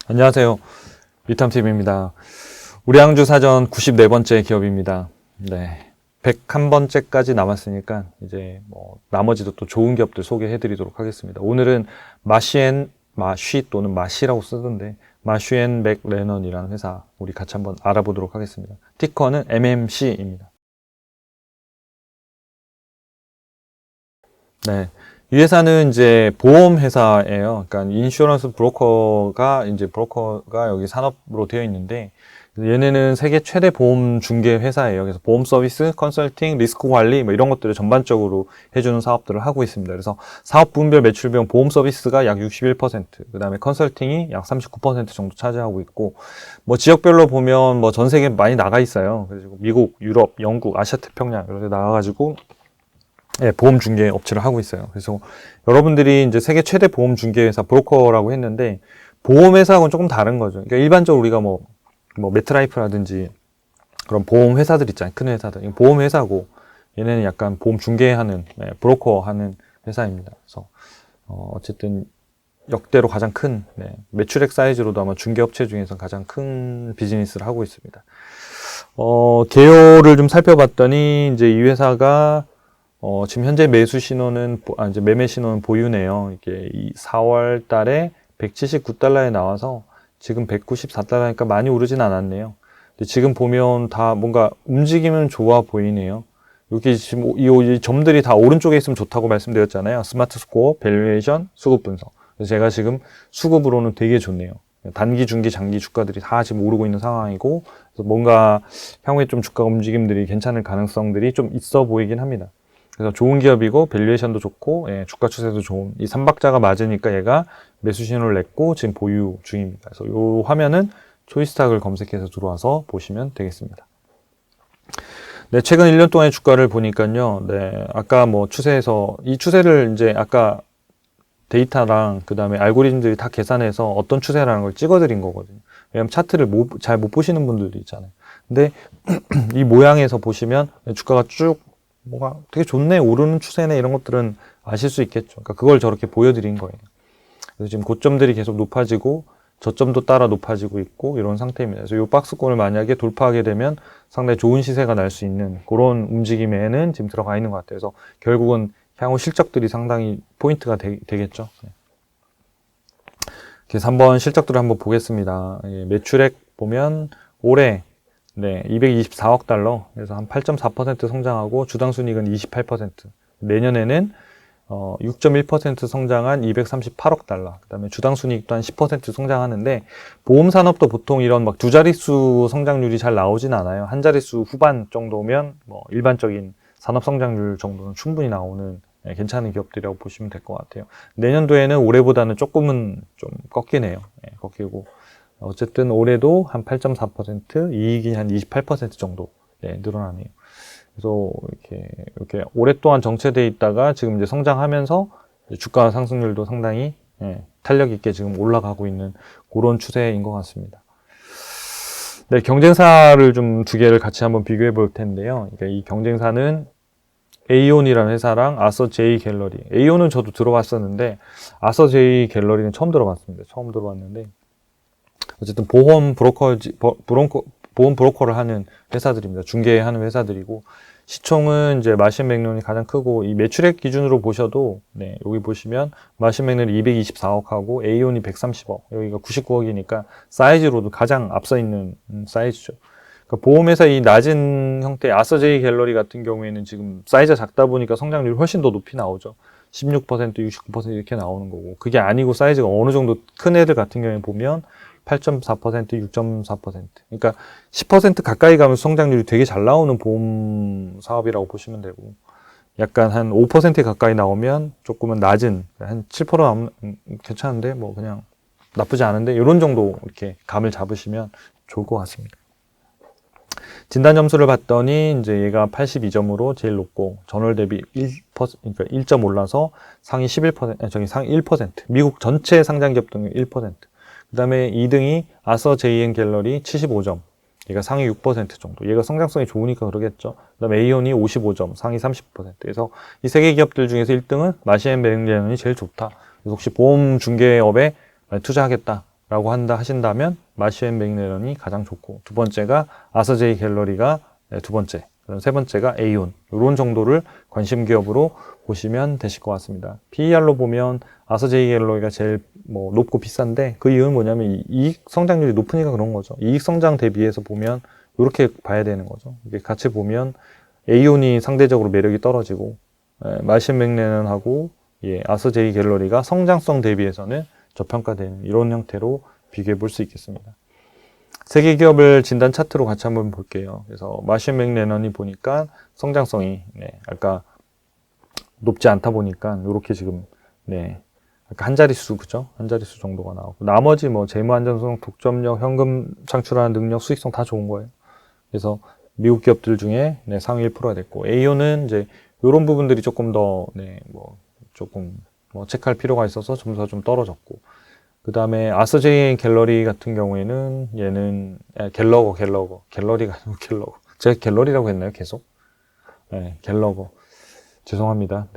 안녕하세요. 리탐TV입니다. 우량주사전 94번째 기업입니다. 네. 101번째까지 남았으니까 이제 뭐 나머지도 또 좋은 기업들 소개해 드리도록 하겠습니다. 오늘은 마쉬 또는 마시라고 쓰던데 마쉬앤 맥레넌이라는 회사 우리 같이 한번 알아보도록 하겠습니다. 티커는 MMC입니다. 네. 이 회사는 이제 보험 회사예요. 그러니까 인슈런스 브로커가 여기 산업으로 되어 있는데, 얘네는 세계 최대 보험 중개 회사예요. 그래서 보험 서비스, 컨설팅, 리스크 관리 뭐 이런 것들을 전반적으로 해주는 사업들을 하고 있습니다. 그래서 사업 분별 매출 비용 보험 서비스가 약 61%, 그 다음에 컨설팅이 약 39% 정도 차지하고 있고, 뭐 지역별로 보면 뭐 전 세계 많이 나가 있어요. 그래서 미국, 유럽, 영국, 아시아 태평양 이렇게 나가가지고 예, 보험 중개 업체를 하고 있어요. 그래서 여러분들이 이제 세계 최대 보험 중개 회사 브로커라고 했는데, 보험 회사하고는 조금 다른 거죠. 그러니까 일반적으로 우리가 뭐 메트라이프라든지 그런 보험 회사들 있잖아요. 큰 회사들. 보험 회사고, 얘네는 약간 보험 중개하는, 브로커 하는 회사입니다. 그래서, 어쨌든 역대로 가장 큰, 매출액 사이즈로도 아마 중개 업체 중에서 가장 큰 비즈니스를 하고 있습니다. 개요를 좀 살펴봤더니, 이제 이 회사가 지금 현재 매수 신호는, 이제 매매 신호는 보유네요. 이게 4월 달에 179달러에 나와서 지금 194달러니까 많이 오르진 않았네요. 근데 지금 보면 다 뭔가 움직임은 좋아 보이네요. 여기 지금 이 점들이 다 오른쪽에 있으면 좋다고 말씀드렸잖아요. 스마트 스코어, 밸류에이션, 수급 분석. 그래서 제가 지금 수급으로는 되게 좋네요. 단기, 중기, 장기 주가들이 다 지금 오르고 있는 상황이고, 그래서 뭔가 향후에 좀 주가 움직임들이 괜찮을 가능성들이 좀 있어 보이긴 합니다. 그래서 좋은 기업이고 밸류에이션도 좋고 주가 추세도 좋은 이 3박자가 맞으니까 얘가 매수 신호를 냈고 지금 보유 중입니다. 그래서 이 화면은 초이스탁을 검색해서 들어와서 보시면 되겠습니다. 네, 최근 1년 동안의 주가를 보니까요. 네, 아까 뭐 추세에서 이 추세를 이제 아까 데이터랑 그 다음에 알고리즘들이 다 계산해서 어떤 추세라는 걸 찍어드린 거거든요. 왜냐면 차트를 잘 못 보시는 분들도 있잖아요. 근데 이 모양에서 보시면 주가가 쭉 뭐가 되게 좋네, 오르는 추세네, 이런 것들은 아실 수 있겠죠. 그러니까 그걸 저렇게 보여드린 거예요. 그래서 지금 고점들이 계속 높아지고 저점도 따라 높아지고 있고 이런 상태입니다. 그래서 이 박스권을 만약에 돌파하게 되면 상당히 좋은 시세가 날 수 있는 그런 움직임에는 지금 들어가 있는 것 같아요. 그래서 결국은 향후 실적들이 상당히 포인트가 되겠죠. 그래서 한번 실적들을 한번 보겠습니다. 매출액 보면 올해 224억 달러, 그래서 한 8.4% 성장하고 주당 순이익은 28%, 내년에는 6.1% 성장한 238억 달러, 그 다음에 주당 순이익도 한 10% 성장하는데, 보험 산업도 보통 이런 막 두 자릿수 성장률이 잘 나오진 않아요. 한 자릿수 후반 정도면 뭐 일반적인 산업 성장률 정도는 충분히 나오는 괜찮은 기업들이라고 보시면 될 것 같아요. 내년도에는 올해보다는 조금은 좀 꺾이네요. 꺾이고. 어쨌든 올해도 한 8.4%, 이익이 한 28% 정도 늘어나네요. 그래서 이렇게 오랫동안 정체되어 있다가 지금 이제 성장하면서 주가 상승률도 상당히 탄력 있게 지금 올라가고 있는 그런 추세인 것 같습니다. 네, 경쟁사를 좀 두 개를 같이 한번 비교해 볼 텐데요. 그러니까 이 경쟁사는 에이온이라는 회사랑 아서 제이 갤러리. 에이온은 저도 들어봤었는데 아서 제이 갤러리는 처음 들어봤습니다. 처음 들어봤는데 어쨌든 보험 브로커를 하는 회사들입니다. 중개하는 회사들이고, 시총은 이제 마신맥론이 가장 크고, 이 매출액 기준으로 보셔도, 여기 보시면 마신맥론이 224억하고 에이온이 130억, 여기가 99억이니까 사이즈로도 가장 앞서 있는 사이즈죠. 그러니까 보험회사 이 낮은 형태 아서제이 갤러리 같은 경우에는 지금 사이즈가 작다 보니까 성장률이 훨씬 더 높이 나오죠. 16%, 69% 이렇게 나오는 거고, 그게 아니고 사이즈가 어느 정도 큰 애들 같은 경우에 보면 8.4%, 6.4%. 그러니까 10% 가까이 가면 성장률이 되게 잘 나오는 보험 사업이라고 보시면 되고, 약간 한 5% 가까이 나오면 조금은 낮은, 한 7% 나오면 괜찮은데, 뭐 그냥 나쁘지 않은데, 이런 정도 이렇게 감을 잡으시면 좋을 것 같습니다. 진단 점수를 봤더니, 이제 얘가 82점으로 제일 높고, 전월 대비 그러니까 1점 올라서 상위 11%, 상위 1%, 미국 전체 상장기업 등의 1%. 그 다음에 2등이 아서 제이앤 갤러리 75점. 얘가 상위 6% 정도. 얘가 성장성이 좋으니까 그러겠죠. 그 다음에 에이온이 55점, 상위 30%. 그래서 이 세 개 기업들 중에서 1등은 마시앤 맥레넌이 제일 좋다. 그래서 혹시 보험 중개업에 투자하겠다. 라고 하신다면 마시앤 맥레넌이 가장 좋고, 두 번째가 아서제이 갤러리가 두 번째, 그럼 세 번째가 에이온, 이런 정도를 관심 기업으로 보시면 되실 것 같습니다. PER로 보면 아서제이 갤러리가 제일 높고 비싼데, 그 이유는 뭐냐면 이익 성장률이 높으니까 그런 거죠. 이익 성장 대비해서 보면 이렇게 봐야 되는 거죠. 이게 같이 보면 에이온이 상대적으로 매력이 떨어지고, 마시앤 맥레넌하고 아서제이 갤러리가 성장성 대비해서는 저평가되는 이런 형태로 비교해 볼 수 있겠습니다. 세계 기업을 진단 차트로 같이 한번 볼게요. 그래서 마시앤 맥레넌이 보니까 성장성이 아까 높지 않다 보니까 이렇게 지금 아까 한 자릿수, 그죠? 한 자릿수 정도가 나오고, 나머지 재무 안전성, 독점력, 현금 창출하는 능력, 수익성 다 좋은 거예요. 그래서 미국 기업들 중에 상위 1%가 됐고, 에이오는 이제 이런 부분들이 조금 더 체크할 필요가 있어서 점수가 좀 떨어졌고, 그 다음에 아서제이 갤러리 같은 경우에는 얘는 갤러리가 아니고 갤러거. 제가 갤러리라고 했나요? 계속? 갤러거. 죄송합니다.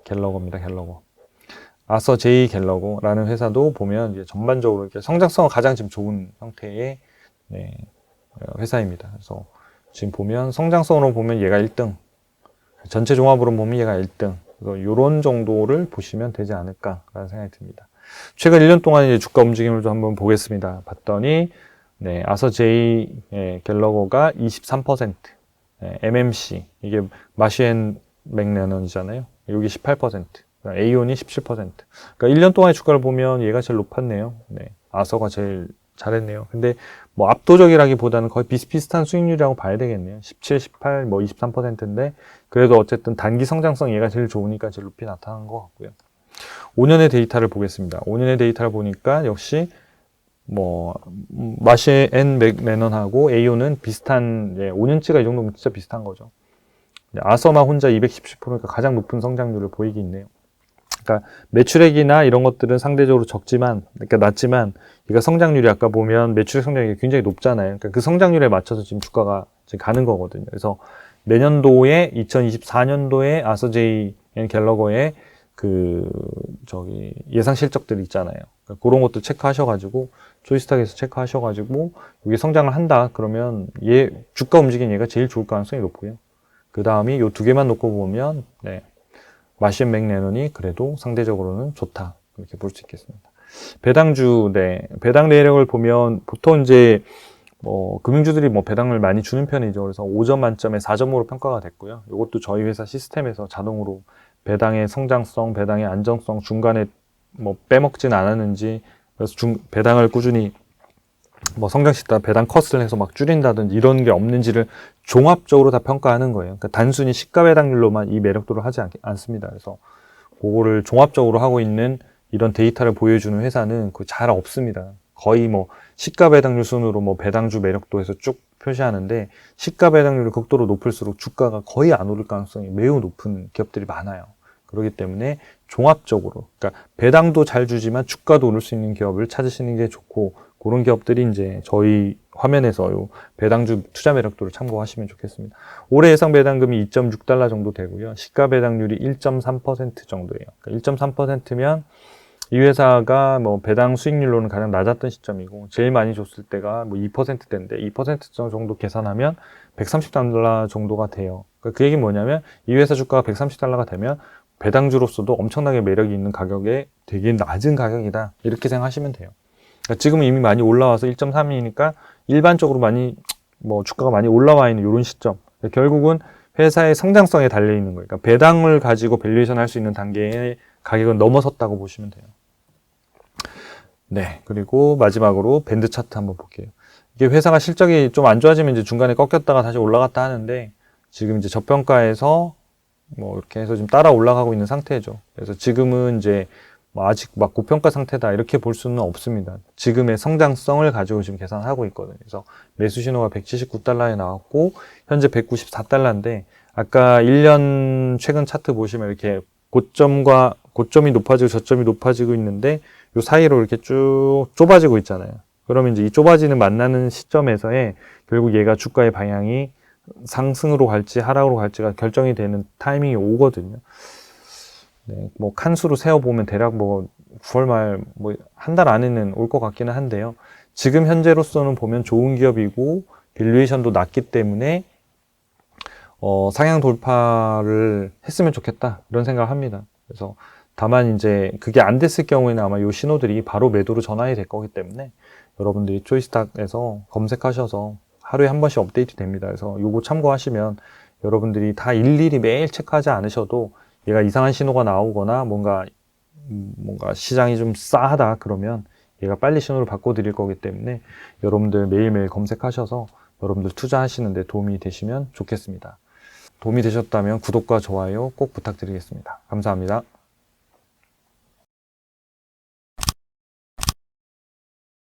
갤러거입니다. 갤러거. 아서제이 갤러거라는 회사도 보면 이제 전반적으로 이렇게 성장성은 가장 지금 좋은 형태의 회사입니다. 그래서 지금 보면 성장성으로 보면 얘가 1등, 전체 종합으로 보면 얘가 1등. 그래서 이런 정도를 보시면 되지 않을까라는 생각이 듭니다. 최근 1년 동안 이제 주가 움직임을 좀 한번 보겠습니다. 봤더니 아서제이 갤러거가 23%, MMC 이게 마시앤 맥레넌이잖아요. 여기 18%, 에이온이 17%. 그러니까 1년 동안의 주가를 보면 얘가 제일 높았네요. 아서가 제일 잘했네요. 근데 압도적이라기보다는 거의 비슷비슷한 수익률이라고 봐야 되겠네요. 17, 18, 23%인데 그래도 어쨌든 단기 성장성 얘가 제일 좋으니까 제일 높이 나타난 것 같고요. 5년의 데이터를 보겠습니다. 5년의 데이터를 보니까 역시 마시앤 맥레넌하고 에이온은 비슷한 5년치가 이 정도면 진짜 비슷한 거죠. 아서만 혼자 217%니까 가장 높은 성장률을 보이기 있네요. 그러니까 매출액이나 이런 것들은 상대적으로 낮지만 얘가 성장률이 아까 보면 매출액 성장률이 굉장히 높잖아요. 그러니까 그 성장률에 맞춰서 지금 주가가 지금 가는 거거든요. 그래서 내년도에 2024년도에 아서제이 갤러거의 예상 실적들이 있잖아요. 그러니까 그런 것도 체크하셔가지고 조이스탁에서 체크하셔가지고 이게 성장을 한다 그러면 주가 움직임 얘가 제일 좋을 가능성이 높고요. 그 다음이 요 두 개만 놓고 보면 마시앤 맥레넌이 그래도 상대적으로는 좋다 이렇게 볼 수 있겠습니다. 배당주 배당 내역을 보면 보통 이제 금융주들이 배당을 많이 주는 편이죠. 그래서 5점 만점에 4점으로 평가가 됐고요. 이것도 저희 회사 시스템에서 자동으로 배당의 성장성, 배당의 안정성, 중간에 빼먹진 않았는지, 그래서 배당을 꾸준히 성장시키다 배당 컷을 해서 줄인다든지 이런 게 없는지를 종합적으로 다 평가하는 거예요. 그러니까 단순히 시가 배당률로만 이 매력도를 하지 않습니다. 그래서 그거를 종합적으로 하고 있는 이런 데이터를 보여주는 회사는 잘 없습니다. 거의 시가 배당률 순으로 배당주 매력도에서 쭉 표시하는데, 시가 배당률이 극도로 높을수록 주가가 거의 안 오를 가능성이 매우 높은 기업들이 많아요. 그렇기 때문에 종합적으로, 그러니까 배당도 잘 주지만 주가도 오를 수 있는 기업을 찾으시는 게 좋고, 그런 기업들이 이제 저희 화면에서 요 배당주 투자 매력도를 참고하시면 좋겠습니다. 올해 예상 배당금이 2.6달러 정도 되고요. 시가 배당률이 1.3% 정도예요. 그러니까 1.3%면 이 회사가 배당 수익률로는 가장 낮았던 시점이고, 제일 많이 줬을 때가 2%대인데 2% 정도 계산하면 130달러 정도가 돼요. 그러니까 그 얘기는 뭐냐면 이 회사 주가가 130달러가 되면 배당주로서도 엄청나게 매력이 있는 가격에 되게 낮은 가격이다 이렇게 생각하시면 돼요. 그러니까 지금은 이미 많이 올라와서 1.3이니까 일반적으로 많이 주가가 많이 올라와 있는 이런 시점. 그러니까 결국은 회사의 성장성에 달려 있는 거예요. 그러니까 배당을 가지고 밸류에이션 할 수 있는 단계의 가격은 넘어섰다고 보시면 돼요. 그리고 마지막으로 밴드 차트 한번 볼게요. 이게 회사가 실적이 좀 안 좋아지면 이제 중간에 꺾였다가 다시 올라갔다 하는데, 지금 이제 저평가에서 이렇게 해서 지금 따라 올라가고 있는 상태죠. 그래서 지금은 이제 아직 고평가 상태다 이렇게 볼 수는 없습니다. 지금의 성장성을 가지고 지금 계산하고 있거든요. 그래서 매수 신호가 179달러에 나왔고 현재 194달러인데, 아까 1년 최근 차트 보시면 이렇게 고점이 높아지고 저점이 높아지고 있는데 요 사이로 이렇게 쭉 좁아지고 있잖아요. 그러면 이제 이 좁아지는 만나는 시점에서의 결국 얘가 주가의 방향이 상승으로 갈지 하락으로 갈지가 결정이 되는 타이밍이 오거든요. 칸수로 세어보면 대략 9월 말 뭐 한 달 안에는 올 것 같기는 한데요. 지금 현재로서는 보면 좋은 기업이고 밸류에이션도 낮기 때문에 상향 돌파를 했으면 좋겠다 이런 생각을 합니다. 그래서 다만 이제 그게 안 됐을 경우에는 아마 이 신호들이 바로 매도로 전환이 될 거기 때문에 여러분들이 초이스탁에서 검색하셔서 하루에 한 번씩 업데이트 됩니다. 그래서 요거 참고하시면 여러분들이 다 일일이 매일 체크하지 않으셔도 얘가 이상한 신호가 나오거나 뭔가 시장이 좀 싸하다 그러면 얘가 빨리 신호를 바꿔드릴 거기 때문에 여러분들 매일매일 검색하셔서 여러분들 투자하시는 데 도움이 되시면 좋겠습니다. 도움이 되셨다면 구독과 좋아요 꼭 부탁드리겠습니다. 감사합니다.